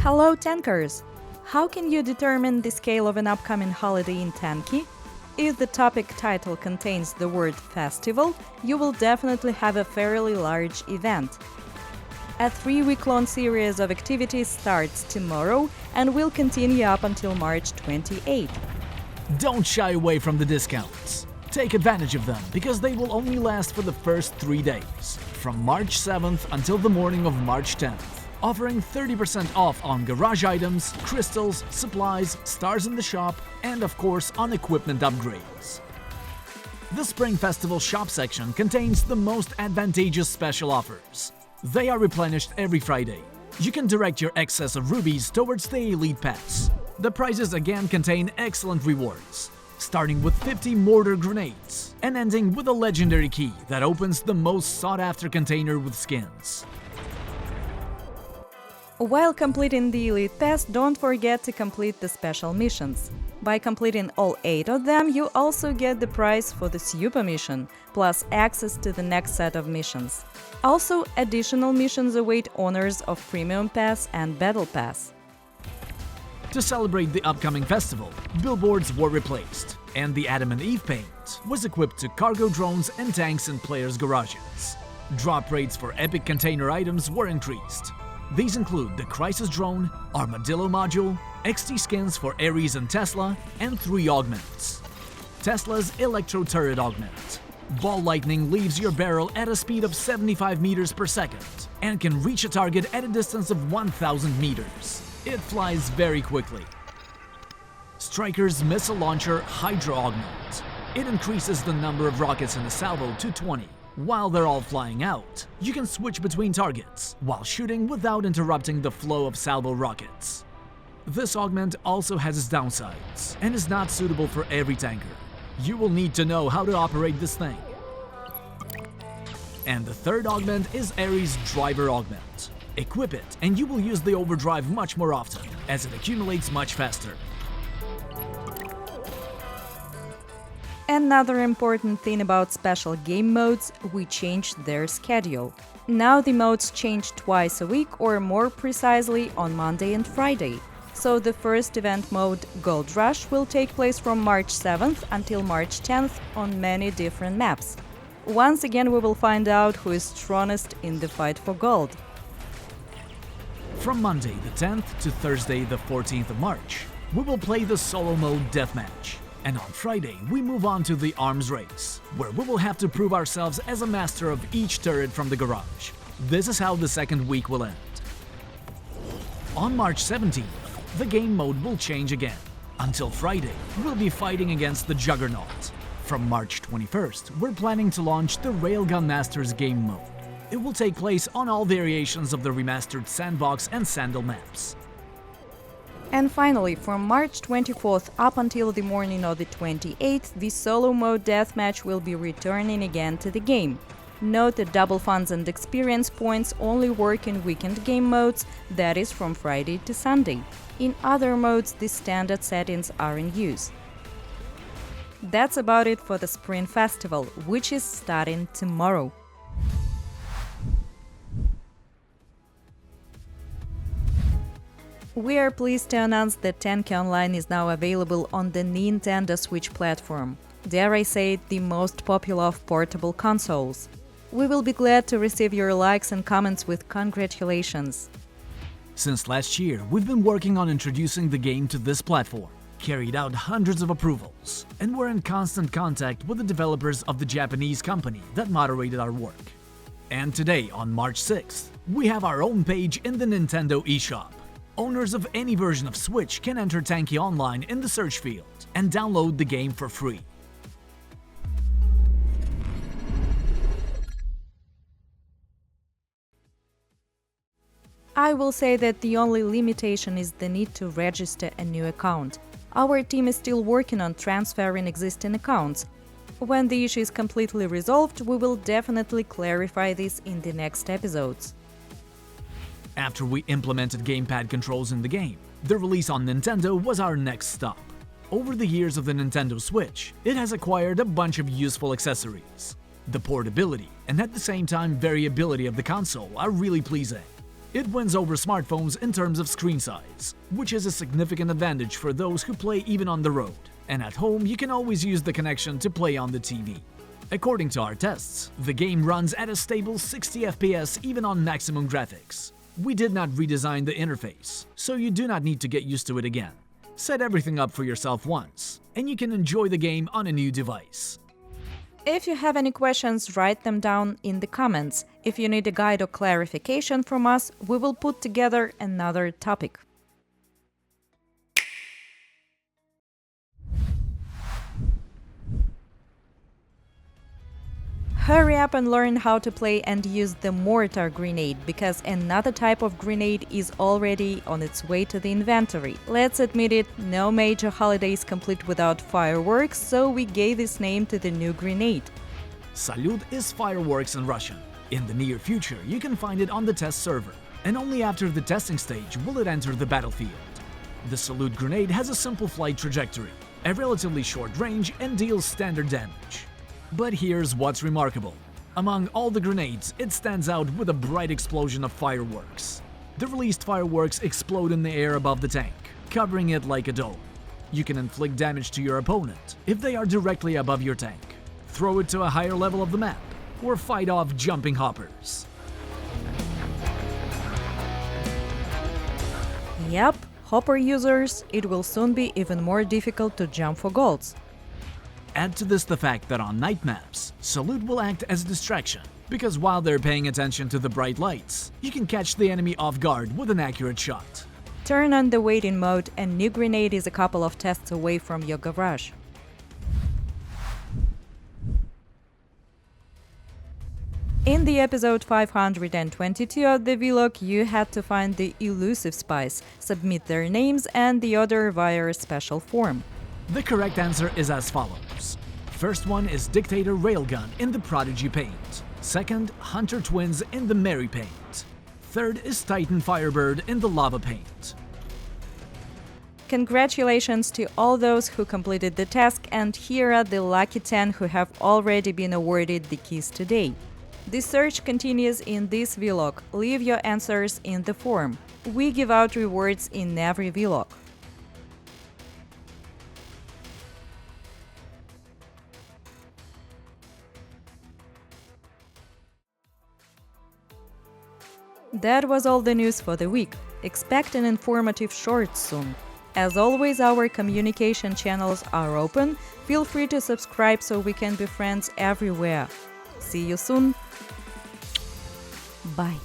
Hello Tankers! How can you determine the scale of an upcoming holiday in Tanki? If the topic title contains the word festival, you will definitely have a fairly large event. A 3-week-long series of activities starts tomorrow and will continue up until March 28. Don't shy away from the discounts. Take advantage of them because they will only last for the first 3 days, from March 7th until the morning of March 10th, offering 30% off on garage items, crystals, supplies, stars in the shop, and of course on equipment upgrades. The Spring Festival shop section contains the most advantageous special offers. They are replenished every Friday. You can direct your excess of rubies towards the Elite Pass. The prizes again contain excellent rewards, starting with 50 mortar grenades and ending with a legendary key that opens the most sought-after container with skins. While completing the Elite Pass, don't forget to complete the special missions. By completing all 8 of them, you also get the prize for the Super mission, plus access to the next set of missions. Also, additional missions await owners of Premium Pass and Battle Pass. To celebrate the upcoming festival, billboards were replaced, and the Adam and Eve paint was equipped to cargo drones and tanks in players' garages. Drop rates for epic container items were increased. These include the Crisis Drone, Armadillo Module, XT skins for Ares and Tesla, and 3 augments. Tesla's Electro Turret Augment. Ball lightning leaves your barrel at a speed of 75 meters per second and can reach a target at a distance of 1,000 meters. It flies very quickly. Striker's Missile Launcher Hydro Augment. It increases the number of rockets in a salvo to 20. While they're all flying out, you can switch between targets while shooting without interrupting the flow of salvo rockets. This augment also has its downsides and is not suitable for every tanker. You will need to know how to operate this thing. And the third augment is Ares Driver Augment. Equip it and you will use the overdrive much more often, as it accumulates much faster. Another important thing about special game modes, we changed their schedule. Now the modes change twice a week, or more precisely on Monday and Friday. So the first event mode, Gold Rush, will take place from March 7th until March 10th on many different maps. Once again we will find out who is strongest in the fight for gold. From Monday the 10th to Thursday the 14th of March, we will play the solo mode Deathmatch. And on Friday, we move on to the Arms Race, where we will have to prove ourselves as a master of each turret from the garage. This is how the second week will end. On March 17th, the game mode will change again. Until Friday, we'll be fighting against the Juggernaut. From March 21st, we're planning to launch the Railgun Masters game mode. It will take place on all variations of the remastered Sandbox and Sandal maps. And finally, from March 24th up until the morning of the 28th, the solo mode deathmatch will be returning again to the game. Note that double funds and experience points only work in weekend game modes, that is from Friday to Sunday. In other modes, the standard settings are in use. That's about it for the Spring Festival, which is starting tomorrow. We are pleased to announce that Tanki Online is now available on the Nintendo Switch platform. Dare I say it, the most popular of portable consoles. We will be glad to receive your likes and comments with congratulations. Since last year, we've been working on introducing the game to this platform, carried out hundreds of approvals, and we're in constant contact with the developers of the Japanese company that moderated our work. And today, on March 6th, we have our own page in the Nintendo eShop. Owners of any version of Switch can enter Tanki Online in the search field and download the game for free. I will say that the only limitation is the need to register a new account. Our team is still working on transferring existing accounts. When the issue is completely resolved, we will definitely clarify this in the next episodes. After we implemented gamepad controls in the game, the release on Nintendo was our next stop. Over the years of the Nintendo Switch, it has acquired a bunch of useful accessories. The portability and at the same time variability of the console are really pleasing. It wins over smartphones in terms of screen size, which is a significant advantage for those who play even on the road. And at home, you can always use the connection to play on the TV. According to our tests, the game runs at a stable 60 FPS even on maximum graphics. We did not redesign the interface, so you do not need to get used to it again. Set everything up for yourself once, and you can enjoy the game on a new device. If you have any questions, write them down in the comments. If you need a guide or clarification from us, we will put together another topic. Hurry up and learn how to play and use the mortar grenade, because another type of grenade is already on its way to the inventory. Let's admit it, no major holiday is complete without fireworks, so we gave this name to the new grenade. Salut is fireworks in Russian. In the near future, you can find it on the test server, and only after the testing stage will it enter the battlefield. The Salut grenade has a simple flight trajectory, a relatively short range, and deals standard damage. But here's what's remarkable. Among all the grenades, it stands out with a bright explosion of fireworks. The released fireworks explode in the air above the tank, covering it like a dome. You can inflict damage to your opponent if they are directly above your tank, throw it to a higher level of the map, or fight off jumping hoppers. Yep, hopper users, it will soon be even more difficult to jump for golds. Add to this the fact that on night maps, Salut will act as a distraction, because while they're paying attention to the bright lights, you can catch the enemy off guard with an accurate shot. Turn on the waiting mode and new grenade is a couple of tests away from your garage. In the episode 522 of the vlog, you had to find the elusive spies, submit their names and the order via a special form. The correct answer is as follows. First one is Dictator Railgun in the Prodigy paint. Second, Hunter Twins in the Mary paint. Third is Titan Firebird in the Lava paint. Congratulations to all those who completed the task, and here are the lucky 10 who have already been awarded the keys today. The search continues in this vlog. Leave your answers in the form. We give out rewards in every vlog. That was all the news for the week. Expect an informative short soon. As always, our communication channels are open. Feel free to subscribe so we can be friends everywhere. See you soon. Bye.